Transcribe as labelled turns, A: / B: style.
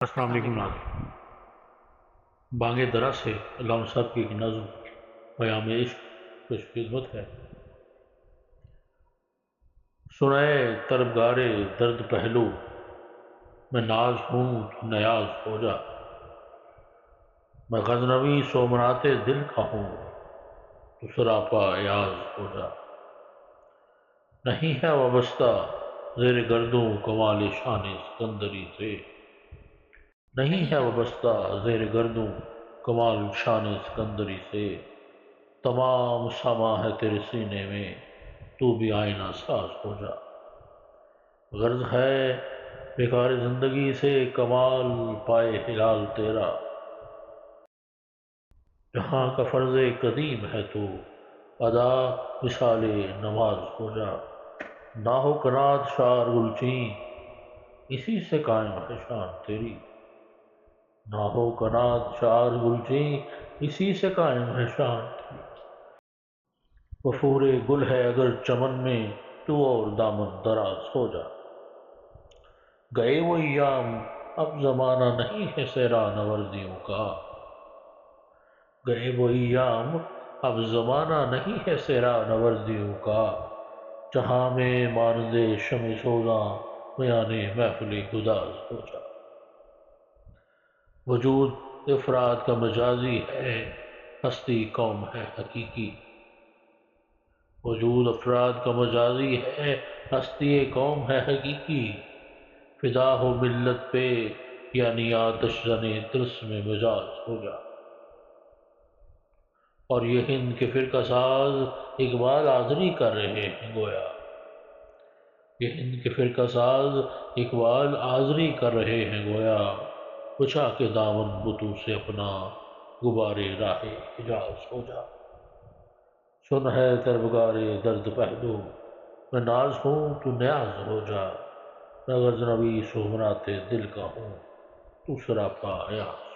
A: السلام علیکم ناظرین، بانگ درا سے علامہ صاحب کی ایک نظم پیام عشق پیش خدمت ہے۔ سنائے طربگار درد پہلو، میں ناز ہوں تو نیاز ہو جا۔ میں غزنوی سومنات دل کا ہوں تو سراپا ایاز ہو جا۔ نہیں ہے وابستہ زیر گردوں کمال شان سکندری سے، نہیں ہے وابستہ زیر گردوں کمال شان سکندری سے۔ تمام ساما ہے تیرے سینے میں، تو بھی آئینہ ساز ہو جا۔ غرض ہے بیکار زندگی سے کمال پائے ہلال تیرا، جہاں کا فرض قدیم ہے تو ادا مثال نماز ہو جا۔ نہ ہو کنات شعر گلچین، اسی سے قائم ہے شان تیری، نہ ہو کنات شعر گلچین، اسی سے قائم ہے شان تیری۔ وفور گل ہے اگر چمن میں، تو اور دامن دراز ہو جا۔ گئے وہ ایام اب زمانہ نہیں ہے سیرا نوردیوں کا، گئے وہ ایام اب زمانہ نہیں ہے سیرا نوردیوں کا۔ جہاں میں مانند شمع سوزاں میان محفل گداز ہو جا۔ وجود افراد کا مجازی ہے، ہستی قوم ہے حقیقی، وجود افراد کا مجازی ہے، ہستی قوم ہے حقیقی۔ فدا ہو ملت پہ یعنی آتش زنے طلسم مجاز ہو جا۔ اور یہ ہند کے فرقہ ساز اقبال آزری کر رہے ہیں گویا، یہ ہند کے فرقہ ساز اقبال آزری کر رہے ہیں گویا۔ بچھا کے دامن بتوں سے اپنا، غبارے راہ حجاز ہو جا۔ سن ہے طربگار درد پہلو، میں ناز ہوں تو نیاز ہو جا۔ میں غزنوی سومنات دل کا ہوں تو سراپا ایاز